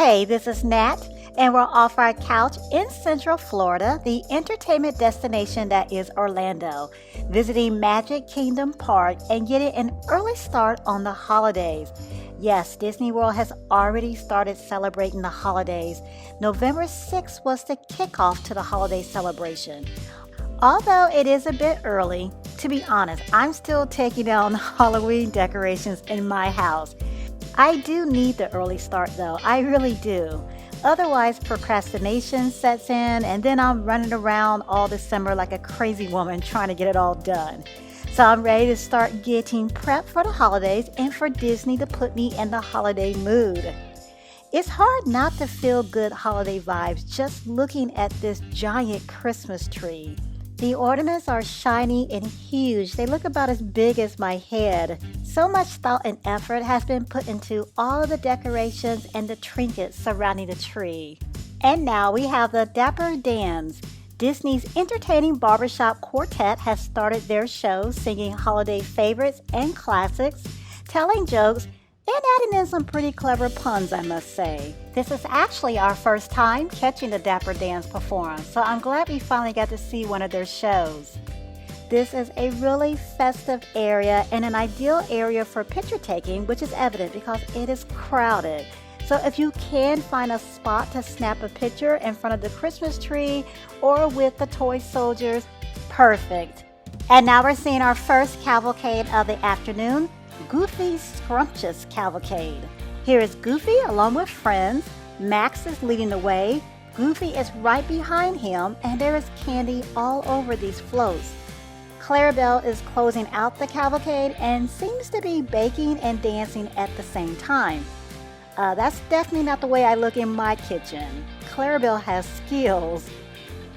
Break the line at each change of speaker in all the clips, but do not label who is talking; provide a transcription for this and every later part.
Hey, this is Nat, and we're off our couch in Central Florida, the entertainment destination that is Orlando, visiting Magic Kingdom Park and getting an early start on the holidays. Yes, Disney World has already started celebrating the holidays. November 6th was the kickoff to the holiday celebration. Although it is a bit early, to be honest, I'm still taking down Halloween decorations in my house. I do need the early start though, I really do. Otherwise, procrastination sets in and then I'm running around all December like a crazy woman trying to get it all done. So I'm ready to start getting prepped for the holidays and for Disney to put me in the holiday mood. It's hard not to feel good holiday vibes just looking at this giant Christmas tree. The ornaments are shiny and huge. They look about as big as my head. So much thought and effort has been put into all of the decorations and the trinkets surrounding the tree. And now we have the Dapper Dans. Disney's entertaining barbershop quartet has started their show singing holiday favorites and classics, telling jokes, and adding in some pretty clever puns, I must say. This is actually our first time catching the Dapper Dans perform, so I'm glad we finally got to see one of their shows. This is a really festive area and an ideal area for picture taking, which is evident because it is crowded. So if you can find a spot to snap a picture in front of the Christmas tree or with the toy soldiers, perfect. And now we're seeing our first cavalcade of the afternoon, Goofy's Scrumptious Cavalcade. Here is Goofy along with friends. Max is leading the way. Goofy is right behind him, and there is candy all over these floats. Clarabelle is closing out the cavalcade and seems to be baking and dancing at the same time. That's definitely not the way I look in my kitchen. Clarabelle has skills.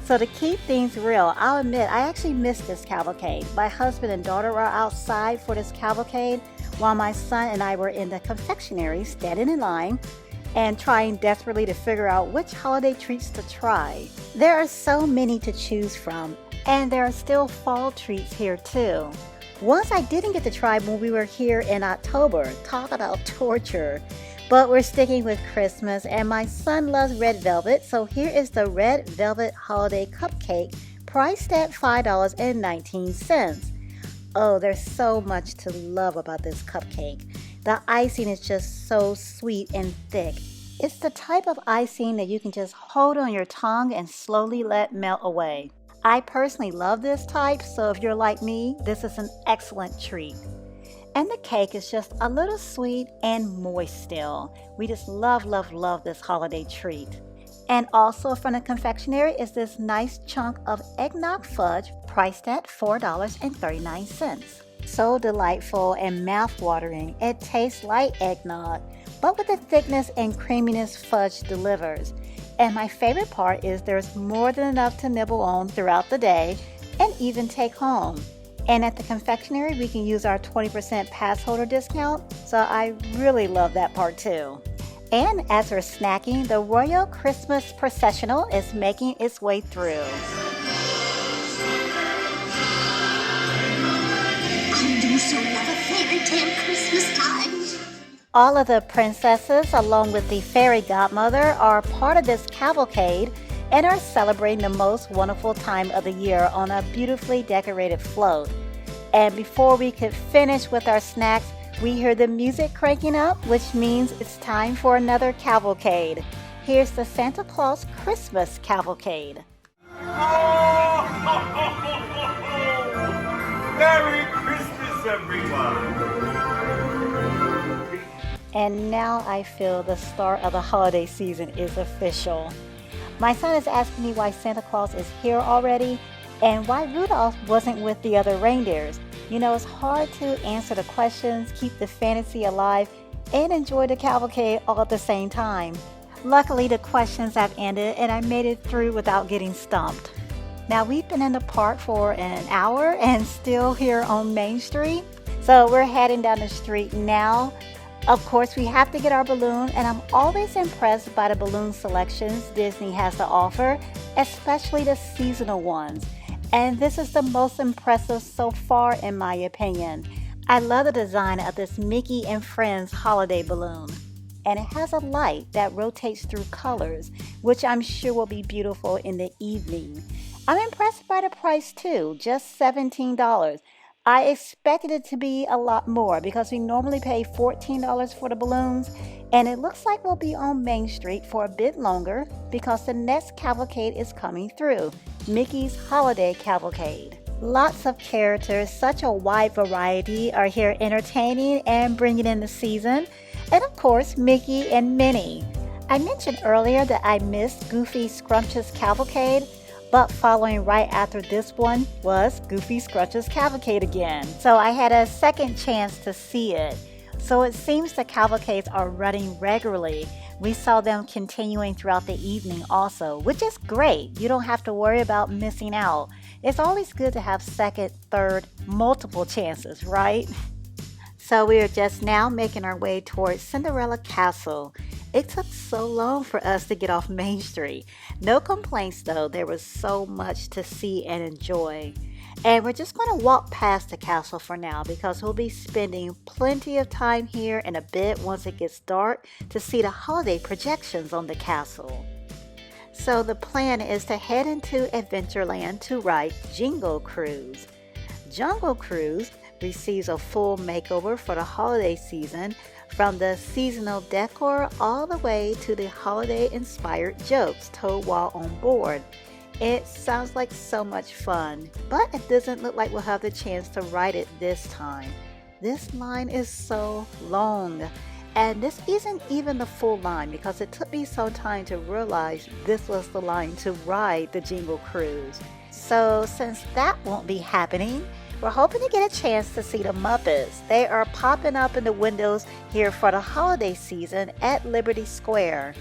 So to keep things real, I'll admit I actually missed this cavalcade. My husband and daughter were outside for this cavalcade while my son and I were in the confectionery standing in line and trying desperately to figure out which holiday treats to try. There are so many to choose from, and there are still fall treats here too. Ones I didn't get to try when we were here in October. Talk about torture. But we're sticking with Christmas, and my son loves red velvet, so here is the red velvet holiday cupcake priced at $5.19. Oh, there's so much to love about this cupcake. The icing is just so sweet and thick. It's the type of icing that you can just hold on your tongue and slowly let melt away. I personally love this type, so if you're like me, this is an excellent treat. And the cake is just a little sweet and moist still. We just love, love, love this holiday treat. And also from the confectionery is this nice chunk of eggnog fudge priced at $4.39. So delightful and mouth-watering. It tastes like eggnog, but with the thickness and creaminess fudge delivers. And my favorite part is there's more than enough to nibble on throughout the day and even take home. And at the confectionery, we can use our 20% pass holder discount, so I really love that part too. And as we're snacking, the Royal Christmas Processional is making its way through.
I do so love a fairy tale Christmas time.
All of the princesses, along with the fairy godmother, are part of this cavalcade and are celebrating the most wonderful time of the year on a beautifully decorated float. And before we could finish with our snacks, we hear the music cranking up, which means it's time for another cavalcade. Here's the Santa Claus Christmas Cavalcade.
Merry Christmas, everyone!
And now I feel the start of the holiday season is official. My son is asking me why Santa Claus is here already and why Rudolph wasn't with the other reindeers. You know, it's hard to answer the questions, keep the fantasy alive, and enjoy the cavalcade all at the same time. Luckily, the questions have ended and I made it through without getting stumped. Now, we've been in the park for an hour and still here on Main Street. So we're heading down the street now. Of course, we have to get our balloon, and I'm always impressed by the balloon selections Disney has to offer, especially the seasonal ones. And this is the most impressive so far, in my opinion. I love the design of this Mickey and Friends holiday balloon. and it has a light that rotates through colors, which I'm sure will be beautiful in the evening. I'm impressed by the price too, just $17. I expected it to be a lot more because we normally pay $14 for the balloons, and it looks like we'll be on Main Street for a bit longer because the next cavalcade is coming through, Mickey's Holiday Cavalcade. Lots of characters, such a wide variety, are here entertaining and bringing in the season, and of course Mickey and Minnie. I mentioned earlier that I missed Goofy Scrumptious Cavalcade, but following right after this one was Goofy Scrumptious Cavalcade again. So I had a second chance to see it. So it seems the cavalcades are running regularly. We saw them continuing throughout the evening also, which is great. You don't have to worry about missing out. It's always good to have second, third, multiple chances, right? So we are just now making our way towards Cinderella Castle. It took so long for us to get off Main Street. No complaints though, there was so much to see and enjoy. And we're just going to walk past the castle for now because we'll be spending plenty of time here in a bit once it gets dark to see the holiday projections on the castle. So the plan is to head into Adventureland to ride Jingle Cruise. Jungle Cruise receives a full makeover for the holiday season, from the seasonal decor all the way to the holiday-inspired jokes told while on board. It sounds like so much fun, but it doesn't look like we'll have the chance to ride it this time. This line is so long, and this isn't even the full line because it took me some time to realize this was the line to ride the Jingle Cruise. So since that won't be happening, we're hoping to get a chance to see the Muppets. They are popping up in the windows here for the holiday season at Liberty Square.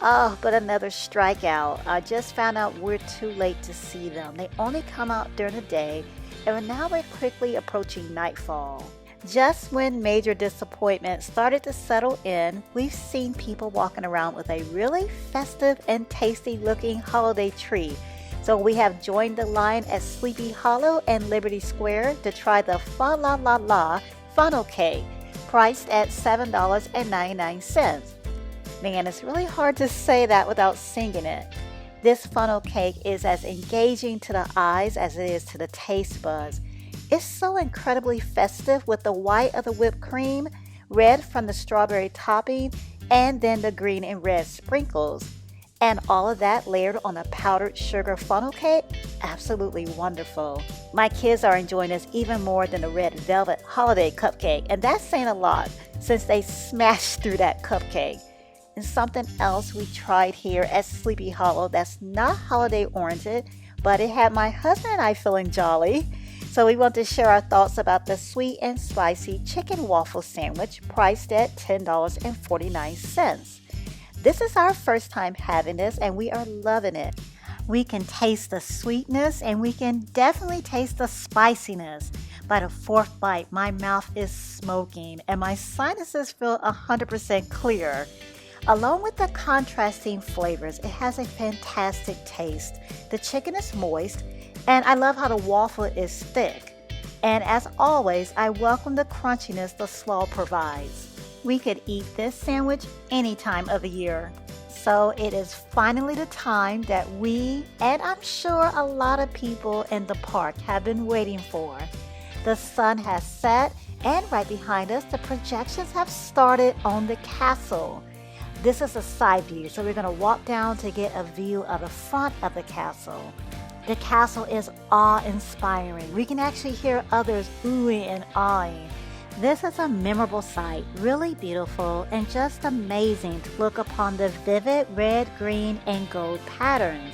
Oh, but another strikeout. I just found out we're too late to see them. They only come out during the day, and now we're quickly approaching nightfall. Just when major disappointment started to settle in, we've seen people walking around with a really festive and tasty looking holiday tree. So we have joined the line at Sleepy Hollow and Liberty Square to try the Fa La La La funnel cake, priced at $7.99. Man, it's really hard to say that without singing it. This funnel cake is as engaging to the eyes as it is to the taste buds. It's so incredibly festive with the white of the whipped cream, red from the strawberry topping, and then the green and red sprinkles. And all of that layered on a powdered sugar funnel cake? Absolutely wonderful. My kids are enjoying this even more than the red velvet holiday cupcake, and that's saying a lot since they smashed through that cupcake. And something else we tried here at Sleepy Hollow that's not holiday oriented, but it had my husband and I feeling jolly. So we want to share our thoughts about the sweet and spicy chicken waffle sandwich priced at $10.49. This is our first time having this and we are loving it. We can taste the sweetness and we can definitely taste the spiciness. By the fourth bite, my mouth is smoking and my sinuses feel 100% clear. Along with the contrasting flavors, it has a fantastic taste. The chicken is moist, and I love how the waffle is thick. And as always, I welcome the crunchiness the slaw provides. We could eat this sandwich any time of the year. So it is finally the time that we, and I'm sure a lot of people in the park, have been waiting for. The sun has set, and right behind us, the projections have started on the castle. This is a side view, so we're going to walk down to get a view of the front of the castle. The castle is awe-inspiring. We can actually hear others oohing and aahing. This is a memorable sight, really beautiful, and just amazing to look upon the vivid red, green, and gold patterns.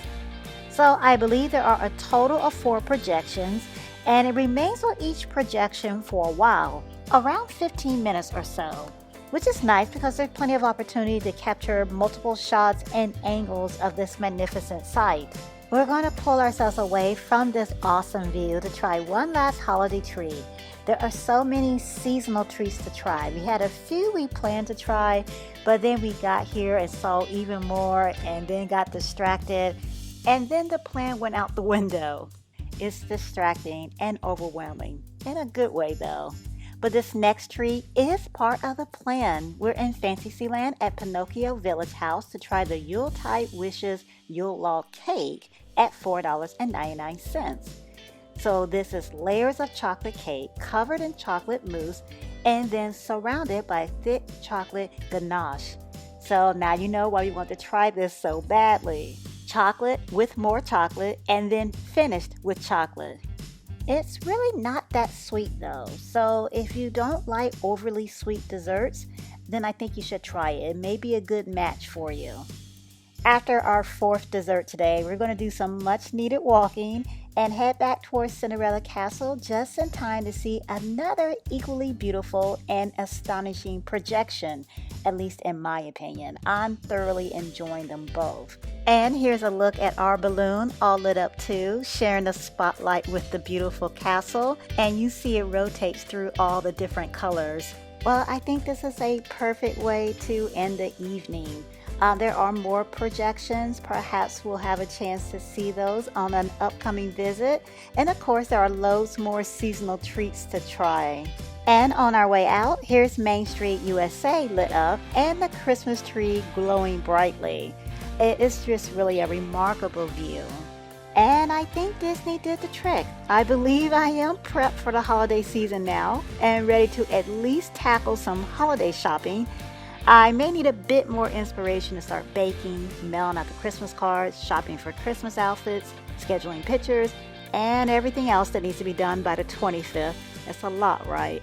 So I believe there are a total of 4 projections, and it remains on each projection for a while, around 15 minutes or so. Which is nice because there's plenty of opportunity to capture multiple shots and angles of this magnificent sight. We're going to pull ourselves away from this awesome view to try one last holiday tree. There are so many seasonal trees to try. We had a few we planned to try, but then we got here and saw even more and then got distracted, and then the plan went out the window. It's distracting and overwhelming, in a good way though. But this next treat is part of the plan. We're in Fantasyland at Pinocchio Village House to try the Yuletide Wishes Yule Log Cake at $4.99. So this is layers of chocolate cake covered in chocolate mousse and then surrounded by thick chocolate ganache. So now you know why we want to try this so badly. Chocolate with more chocolate and then finished with chocolate. It's really not that sweet though, so if you don't like overly sweet desserts, then I think you should try it. It may be a good match for you. After our fourth dessert today, we're going to do some much needed walking and head back towards Cinderella Castle just in time to see another equally beautiful and astonishing projection, at least in my opinion. I'm thoroughly enjoying them both. And here's a look at our balloon, all lit up too, sharing the spotlight with the beautiful castle, and you see it rotates through all the different colors. Well, I think this is a perfect way to end the evening. There are more projections. Perhaps we'll have a chance to see those on an upcoming visit. And of course, there are loads more seasonal treats to try. And on our way out, here's Main Street USA lit up and the Christmas tree glowing brightly. It is just really a remarkable view. And I think Disney did the trick. I believe I am prepped for the holiday season now and ready to at least tackle some holiday shopping. I may need a bit more inspiration to start baking, mailing out the Christmas cards, shopping for Christmas outfits, scheduling pictures, and everything else that needs to be done by the 25th. That's a lot, right?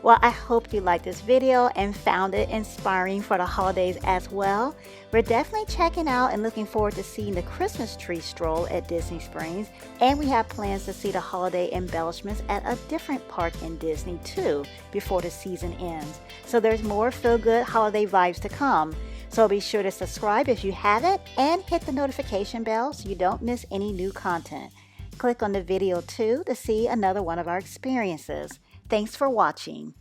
Well, I hope you liked this video and found it inspiring for the holidays as well. We're definitely checking out and looking forward to seeing the Christmas tree stroll at Disney Springs. And we have plans to see the holiday embellishments at a different park in Disney too before the season ends. So there's more feel-good holiday vibes to come. So be sure to subscribe if you haven't and hit the notification bell so you don't miss any new content. Click on the video too to see another one of our experiences. Thanks for watching.